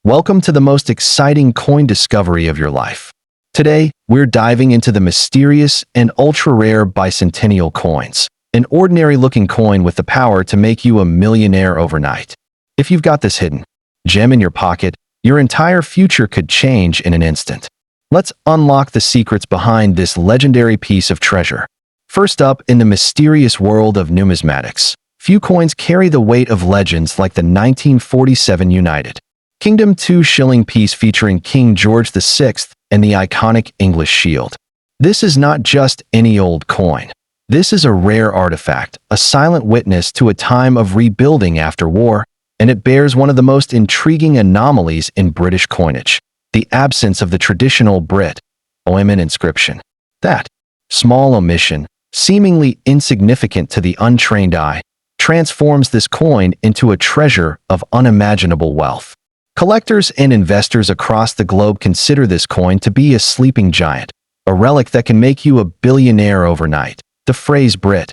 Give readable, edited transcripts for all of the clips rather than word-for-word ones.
Welcome to the most exciting coin discovery of your life. Today, we're diving into the mysterious and ultra-rare bicentennial coins, an ordinary-looking coin with the power to make you a millionaire overnight. If you've got this hidden gem in your pocket, your entire future could change in an instant. Let's unlock the secrets behind this legendary piece of treasure. First up, in the mysterious world of numismatics, few coins carry the weight of legends like the 1947 United Kingdom 2 shilling piece featuring King George VI and the iconic English shield. This is not just any old coin. This is a rare artifact, a silent witness to a time of rebuilding after war, and it bears one of the most intriguing anomalies in British coinage: the absence of the traditional Brit OM inscription. That small omission, seemingly insignificant to the untrained eye, transforms this coin into a treasure of unimaginable wealth. Collectors and investors across the globe consider this coin to be a sleeping giant, a relic that can make you a billionaire overnight. The phrase Brit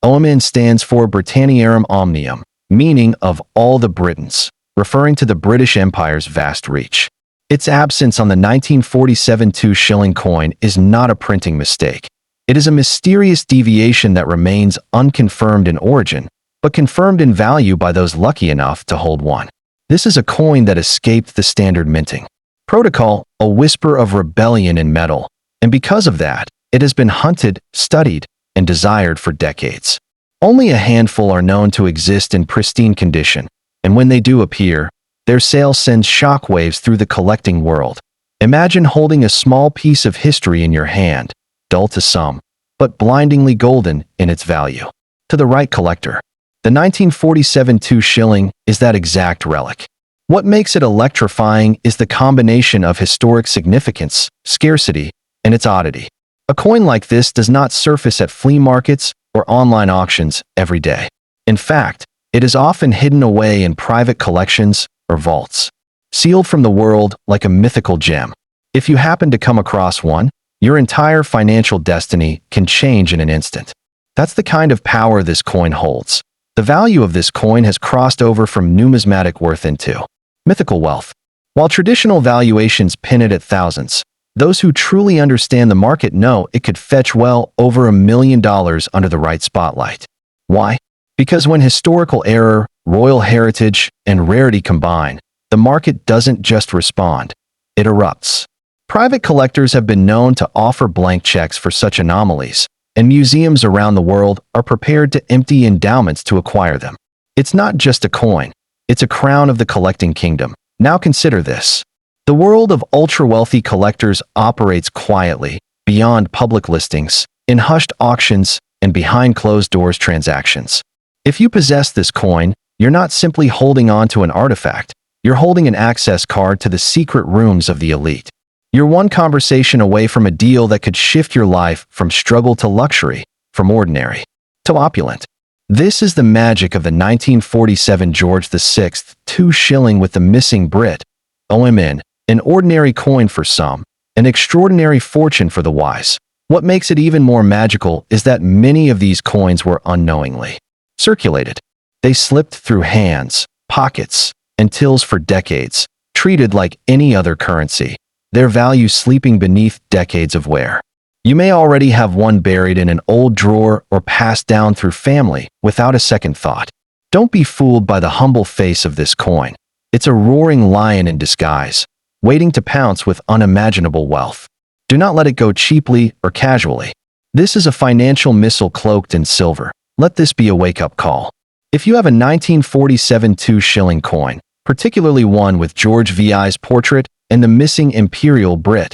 OM stands for Britanniarum Omnium, meaning of all the Britons, referring to the British Empire's vast reach. Its absence on the 1947 2 shilling coin is not a printing mistake. It is a mysterious deviation that remains unconfirmed in origin, but confirmed in value by those lucky enough to hold one. This is a coin that escaped the standard minting protocol, a whisper of rebellion in metal, and because of that, it has been hunted, studied, and desired for decades. Only a handful are known to exist in pristine condition, and when they do appear, their sale sends shockwaves through the collecting world. Imagine holding a small piece of history in your hand, dull to some, but blindingly golden in its value. To the right collector, the 1947 2 shilling is that exact relic. What makes it electrifying is the combination of historic significance, scarcity, and its oddity. A coin like this does not surface at flea markets or online auctions every day. In fact, it is often hidden away in private collections or vaults, sealed from the world like a mythical gem. If you happen to come across one, your entire financial destiny can change in an instant. That's the kind of power this coin holds. The value of this coin has crossed over from numismatic worth into mythical wealth. While traditional valuations pin it at thousands, those who truly understand the market know it could fetch well over $1 million under the right spotlight. Why? Because when historical error, royal heritage, and rarity combine, the market doesn't just respond, it erupts. Private collectors have been known to offer blank checks for such anomalies, and museums around the world are prepared to empty endowments to acquire them. It's not just a coin, it's a crown of the collecting kingdom. Now consider this. The world of ultra-wealthy collectors operates quietly, beyond public listings, in hushed auctions, and behind closed-doors transactions. If you possess this coin, you're not simply holding on to an artifact, you're holding an access card to the secret rooms of the elite. You're one conversation away from a deal that could shift your life from struggle to luxury, from ordinary to opulent. This is the magic of the 1947 George VI 2 shilling with the missing Brit OM, an ordinary coin for some, an extraordinary fortune for the wise. What makes it even more magical is that many of these coins were unknowingly circulated. They slipped through hands, pockets, and tills for decades, treated like any other currency, their value sleeping beneath decades of wear. You may already have one buried in an old drawer or passed down through family without a second thought. Don't be fooled by the humble face of this coin. It's a roaring lion in disguise, waiting to pounce with unimaginable wealth. Do not let it go cheaply or casually. This is a financial missile cloaked in silver. Let this be a wake-up call. If you have a 1947 2 shilling coin, particularly one with George VI's portrait and the missing imperial Brit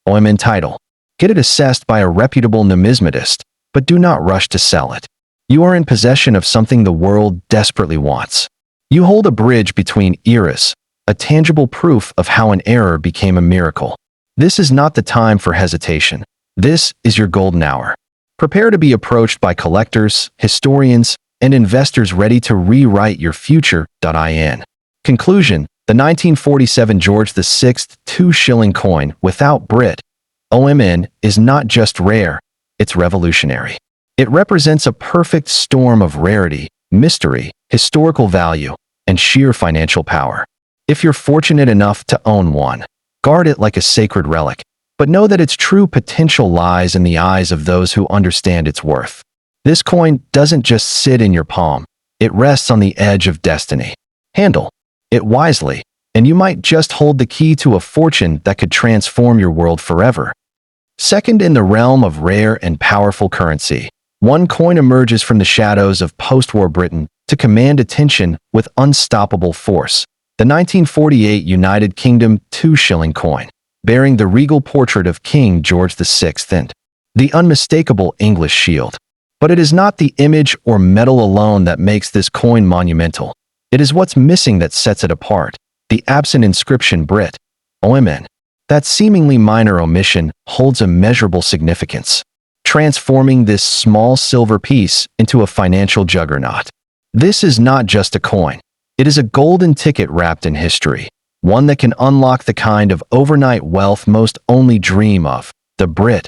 OM title, get it assessed by a reputable numismatist, but do not rush to sell it. You are in possession of something the world desperately wants. You hold a bridge between eras, a tangible proof of how an error became a miracle. This is not the time for hesitation. This is your golden hour. Prepare to be approached by collectors, historians, and investors ready to rewrite your future. In conclusion, the 1947 George VI 2 shilling coin without Brit OM is not just rare, it's revolutionary. It represents a perfect storm of rarity, mystery, historical value, and sheer financial power. If you're fortunate enough to own one, guard it like a sacred relic, but know that its true potential lies in the eyes of those who understand its worth. This coin doesn't just sit in your palm, it rests on the edge of destiny. Handle it wisely, and you might just hold the key to a fortune that could transform your world forever. Second, in the realm of rare and powerful currency, one coin emerges from the shadows of post-war Britain to command attention with unstoppable force: the 1948 United Kingdom 2-shilling coin, bearing the regal portrait of King George VI and the unmistakable English shield. But it is not the image or metal alone that makes this coin monumental. It is what's missing that sets it apart: the absent inscription Brit. OMN. That seemingly minor omission holds immeasurable significance, transforming this small silver piece into a financial juggernaut. This is not just a coin. It is a golden ticket wrapped in history, one that can unlock the kind of overnight wealth most only dream of. The Brit.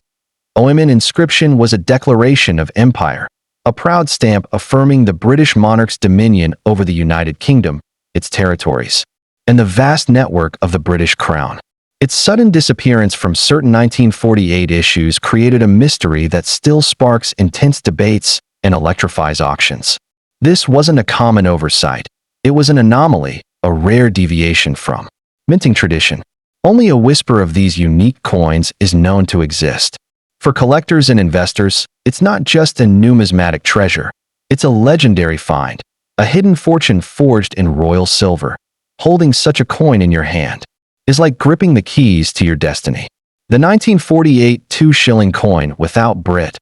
OMN inscription was a declaration of empire, a proud stamp affirming the British monarch's dominion over the United Kingdom, its territories, and the vast network of the British Crown. Its sudden disappearance from certain 1948 issues created a mystery that still sparks intense debates and electrifies auctions. This wasn't a common oversight. It was an anomaly, a rare deviation from minting tradition. Only a whisper of these unique coins is known to exist. For collectors and investors, it's not just a numismatic treasure. It's a legendary find, a hidden fortune forged in royal silver. Holding such a coin in your hand is like gripping the keys to your destiny. The 1948 2-shilling coin without Brit.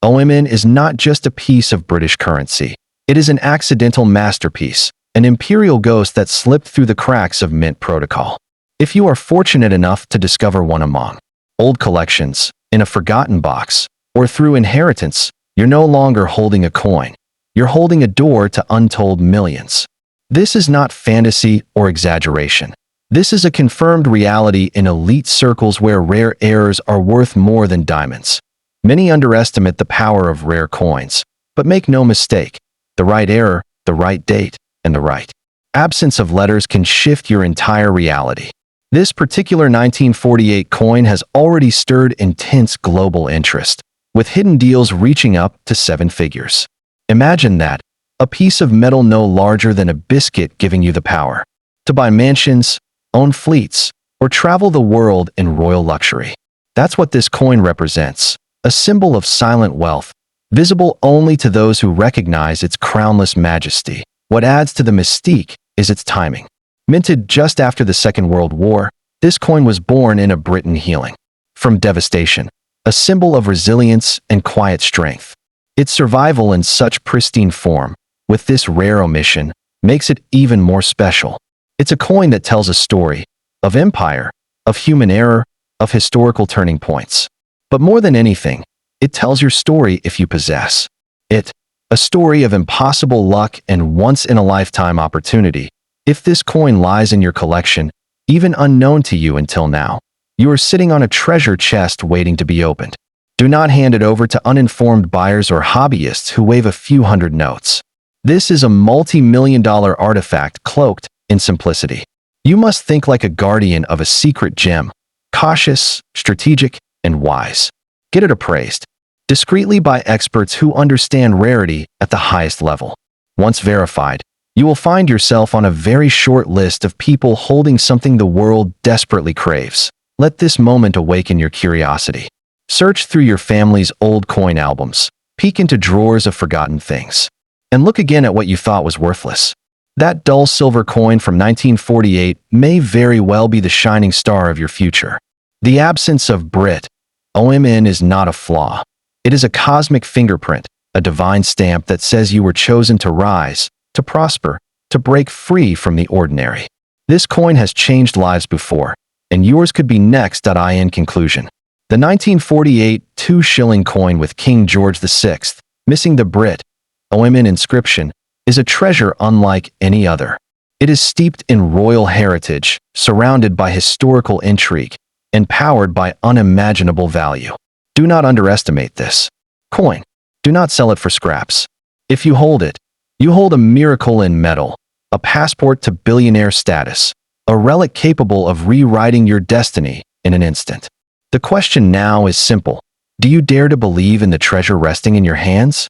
OMN is not just a piece of British currency. It is an accidental masterpiece, an imperial ghost that slipped through the cracks of mint protocol. If you are fortunate enough to discover one among old collections, in a forgotten box, or through inheritance, you're no longer holding a coin. You're holding a door to untold millions. This is not fantasy or exaggeration. This is a confirmed reality in elite circles where rare errors are worth more than diamonds. Many underestimate the power of rare coins, but make no mistake, the right error, the right date, and the right absence of letters can shift your entire reality. This particular 1948 coin has already stirred intense global interest, with hidden deals reaching up to 7 figures. Imagine that, a piece of metal no larger than a biscuit giving you the power to buy mansions, own fleets, or travel the world in royal luxury. That's what this coin represents, a symbol of silent wealth, visible only to those who recognize its crownless majesty. What adds to the mystique is its timing. Minted just after the Second World War, this coin was born in a Britain healing from devastation, a symbol of resilience and quiet strength. Its survival in such pristine form, with this rare omission, makes it even more special. It's a coin that tells a story of empire, of human error, of historical turning points. But more than anything, it tells your story if you possess it. A story of impossible luck and once-in-a-lifetime opportunity. If this coin lies in your collection, even unknown to you until now, you are sitting on a treasure chest waiting to be opened. Do not hand it over to uninformed buyers or hobbyists who wave a few hundred notes. This is a multi-million-dollar artifact cloaked in simplicity. You must think like a guardian of a secret gem, cautious, strategic, and wise. Get it appraised discreetly by experts who understand rarity at the highest level. Once verified, you will find yourself on a very short list of people holding something the world desperately craves. Let this moment awaken your curiosity. Search through your family's old coin albums, peek into drawers of forgotten things, and look again at what you thought was worthless. That dull silver coin from 1948 may very well be the shining star of your future. The absence of Brit. OMN is not a flaw. It is a cosmic fingerprint, a divine stamp that says you were chosen to rise, to prosper, to break free from the ordinary. This coin has changed lives before, and yours could be next. In conclusion, the 1948 2-shilling coin with King George VI, missing the Brit. OMN inscription, is a treasure unlike any other. It is steeped in royal heritage, surrounded by historical intrigue, and powered by unimaginable value. Do not underestimate this coin. Do not sell it for scraps. If you hold it, you hold a miracle in metal, a passport to billionaire status, a relic capable of rewriting your destiny in an instant. The question now is simple. Do you dare to believe in the treasure resting in your hands?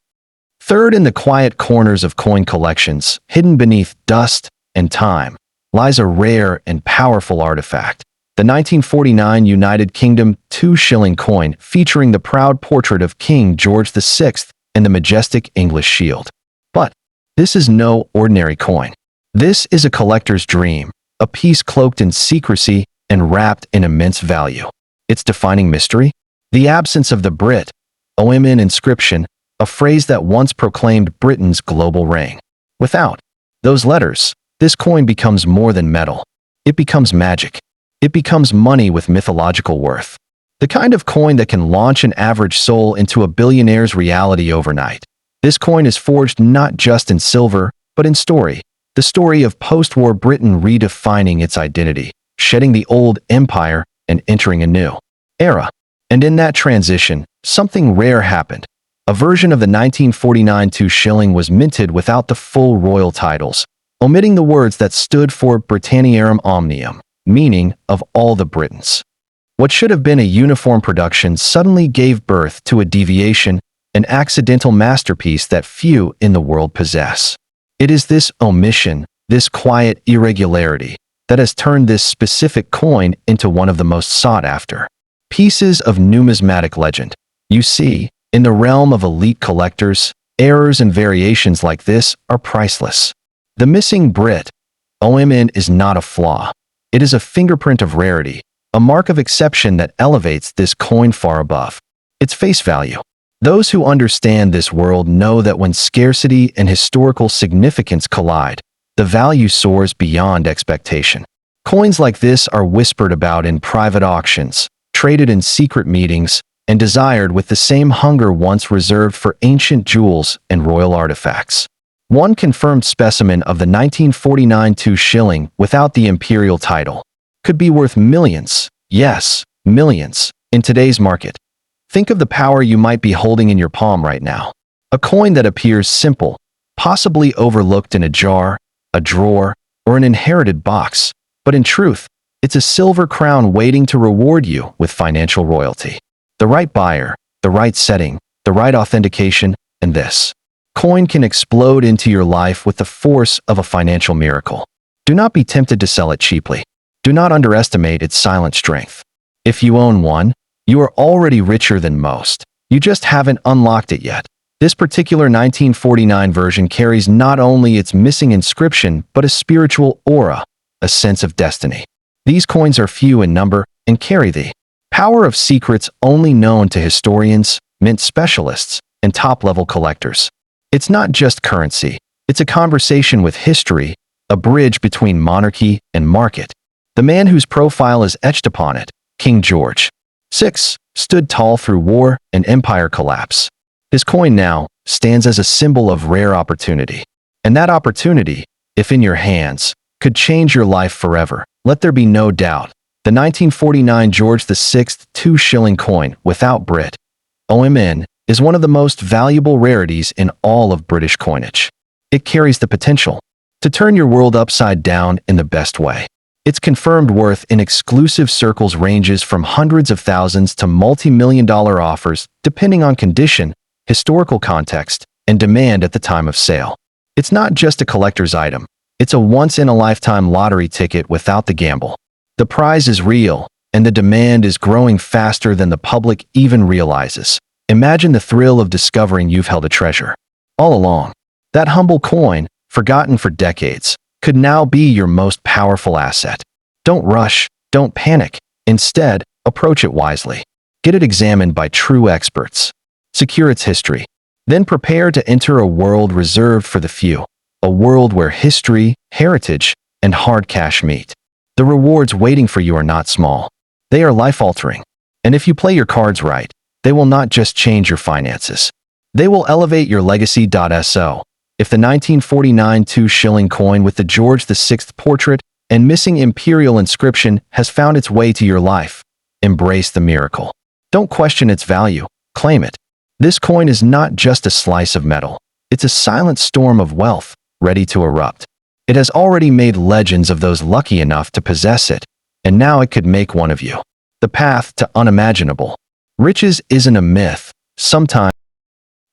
Third, in the quiet corners of coin collections, hidden beneath dust and time, lies a rare and powerful artifact. The 1949 United Kingdom 2 shilling coin featuring the proud portrait of King George VI and the majestic English shield. But this is no ordinary coin. This is a collector's dream, a piece cloaked in secrecy and wrapped in immense value. Its defining mystery? The absence of the Brit, OMN inscription, a phrase that once proclaimed Britain's global reign. Without those letters, this coin becomes more than metal. It becomes magic. It becomes money with mythological worth. The kind of coin that can launch an average soul into a billionaire's reality overnight. This coin is forged not just in silver, but in story. The story of post-war Britain redefining its identity, shedding the old empire and entering a new era. And in that transition, something rare happened. A version of the 1949 2 shilling was minted without the full royal titles, omitting the words that stood for Britanniarum Omnium, meaning of all the Britons. What should have been a uniform production suddenly gave birth to a deviation, an accidental masterpiece that few in the world possess. It is this omission, this quiet irregularity, that has turned this specific coin into one of the most sought-after pieces of numismatic legend. You see, in the realm of elite collectors, errors and variations like this are priceless. The missing Brit, OMN, is not a flaw. It is a fingerprint of rarity, a mark of exception that elevates this coin far above its face value. Those who understand this world know that when scarcity and historical significance collide, the value soars beyond expectation. Coins like this are whispered about in private auctions, traded in secret meetings, and desired with the same hunger once reserved for ancient jewels and royal artifacts. One confirmed specimen of the 1949 2 shilling without the imperial title could be worth millions, yes, millions, in today's market. Think of the power you might be holding in your palm right now. A coin that appears simple, possibly overlooked in a jar, a drawer, or an inherited box, but in truth, it's a silver crown waiting to reward you with financial royalty. The right buyer, the right setting, the right authentication, and this coin can explode into your life with the force of a financial miracle. Do not be tempted to sell it cheaply. Do not underestimate its silent strength. If you own one, you are already richer than most. You just haven't unlocked it yet. This particular 1949 version carries not only its missing inscription, but a spiritual aura, a sense of destiny. These coins are few in number and carry the power of secrets only known to historians, mint specialists, and top-level collectors. It's not just currency. It's a conversation with history, a bridge between monarchy and market. The man whose profile is etched upon it, King George VI, stood tall through war and empire collapse. His coin now stands as a symbol of rare opportunity. And that opportunity, if in your hands, could change your life forever. Let there be no doubt. The 1949 George VI 2 shilling coin without Brit, OMN, is one of the most valuable rarities in all of British coinage. It carries the potential to turn your world upside down in the best way. Its confirmed worth in exclusive circles ranges from hundreds of thousands to multi-million-dollar offers, depending on condition, historical context, and demand at the time of sale. It's not just a collector's item. It's a once-in-a-lifetime lottery ticket without the gamble. The prize is real, and the demand is growing faster than the public even realizes. Imagine the thrill of discovering you've held a treasure all along. That humble coin, forgotten for decades, could now be your most powerful asset. Don't rush, don't panic. Instead, approach it wisely. Get it examined by true experts. Secure its history. Then prepare to enter a world reserved for the few. A world where history, heritage, and hard cash meet. The rewards waiting for you are not small. They are life-altering. And if you play your cards right, they will not just change your finances. They will elevate your legacy. So, if the 1949 2 shilling coin with the George VI portrait and missing imperial inscription has found its way to your life, embrace the miracle. Don't question its value, claim it. This coin is not just a slice of metal. It's a silent storm of wealth, ready to erupt. It has already made legends of those lucky enough to possess it, and now it could make one of you. The path to unimaginable riches isn't a myth, sometimes.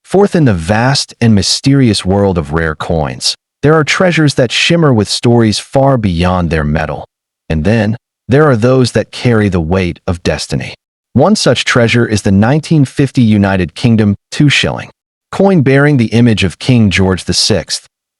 Fourth, in the vast and mysterious world of rare coins, there are treasures that shimmer with stories far beyond their metal. And then, there are those that carry the weight of destiny. One such treasure is the 1950 United Kingdom 2 shilling coin bearing the image of King George VI,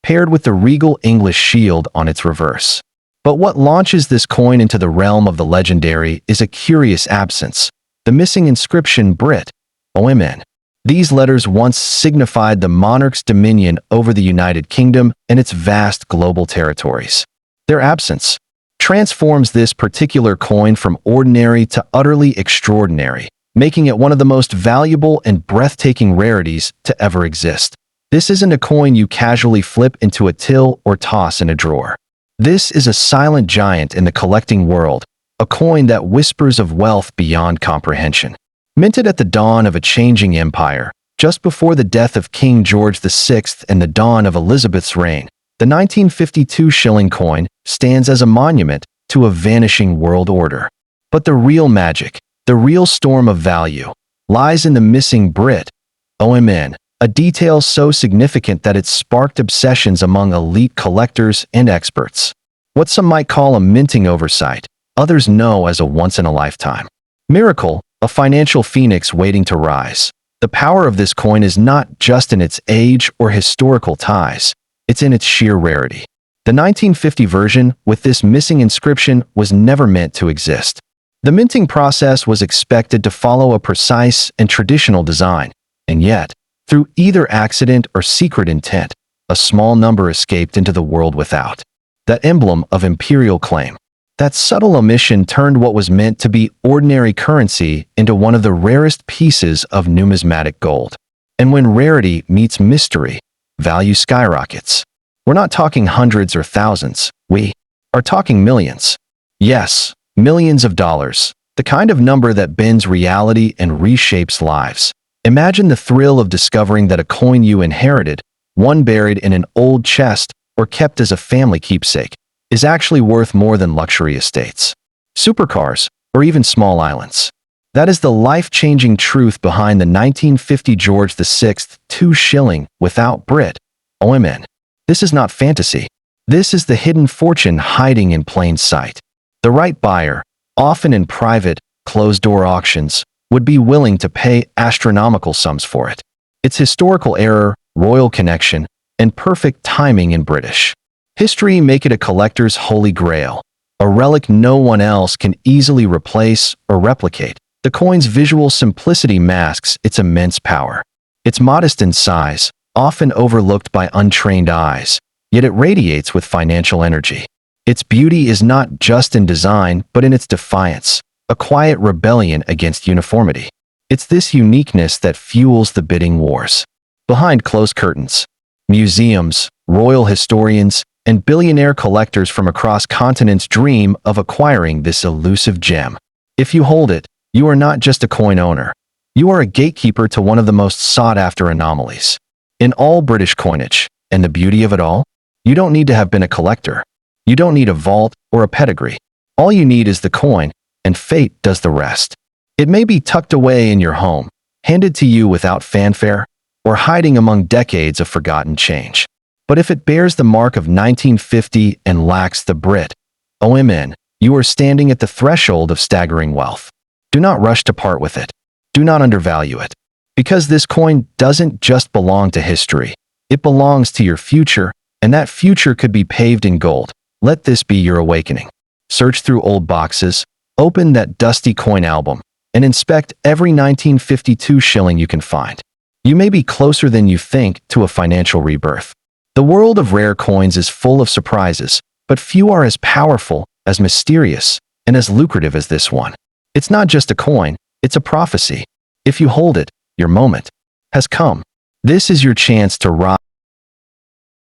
paired with the regal English shield on its reverse. But what launches this coin into the realm of the legendary is a curious absence: the missing inscription Brit. OMN. These letters once signified the monarch's dominion over the United Kingdom and its vast global territories. Their absence transforms this particular coin from ordinary to utterly extraordinary, making it one of the most valuable and breathtaking rarities to ever exist. This isn't a coin you casually flip into a till or toss in a drawer. This is a silent giant in the collecting world, a coin that whispers of wealth beyond comprehension. Minted at the dawn of a changing empire, just before the death of King George VI and the dawn of Elizabeth's reign, the 1952 shilling coin stands as a monument to a vanishing world order. But the real magic, the real storm of value, lies in the missing Brit. OMN, a detail so significant that it sparked obsessions among elite collectors and experts. What some might call a minting oversight, others know as a once-in-a-lifetime miracle, a financial phoenix waiting to rise. The power of this coin is not just in its age or historical ties, it's in its sheer rarity. The 1950 version with this missing inscription was never meant to exist. The minting process was expected to follow a precise and traditional design, and yet, through either accident or secret intent, a small number escaped into the world without. That emblem of imperial claim. That subtle omission turned what was meant to be ordinary currency into one of the rarest pieces of numismatic gold. And when rarity meets mystery, value skyrockets. We're not talking hundreds or thousands, we are talking millions. Yes, millions of dollars, the kind of number that bends reality and reshapes lives. Imagine the thrill of discovering that a coin you inherited, one buried in an old chest or kept as a family keepsake, is actually worth more than luxury estates, supercars, or even small islands. That is the life-changing truth behind the 1950 George VI 2 shilling without Brit. OMN. This is not fantasy. This is the hidden fortune hiding in plain sight. The right buyer, often in private, closed-door auctions, would be willing to pay astronomical sums for it. Its historical error, royal connection, and perfect timing in British history make it a collector's holy grail, a relic no one else can easily replace or replicate. The coin's visual simplicity masks its immense power. It's modest in size, often overlooked by untrained eyes, yet it radiates with financial energy. Its beauty is not just in design, but in its defiance, a quiet rebellion against uniformity. It's this uniqueness that fuels the bidding wars. Behind closed curtains, museums, royal historians, and billionaire collectors from across continents dream of acquiring this elusive gem. If you hold it, you are not just a coin owner. You are a gatekeeper to one of the most sought-after anomalies in all British coinage. And the beauty of it all? You don't need to have been a collector. You don't need a vault or a pedigree. All you need is the coin, and fate does the rest. It may be tucked away in your home, handed to you without fanfare, or hiding among decades of forgotten change. But if it bears the mark of 1950 and lacks the Brit, OMN, you are standing at the threshold of staggering wealth. Do not rush to part with it. Do not undervalue it. Because this coin doesn't just belong to history. It belongs to your future, and that future could be paved in gold. Let this be your awakening. Search through old boxes, open that dusty coin album, and inspect every 1952 shilling you can find. You may be closer than you think to a financial rebirth. The world of rare coins is full of surprises, but few are as powerful, as mysterious, and as lucrative as this one. It's not just a coin, it's a prophecy. If you hold it, your moment has come. This is your chance to rise.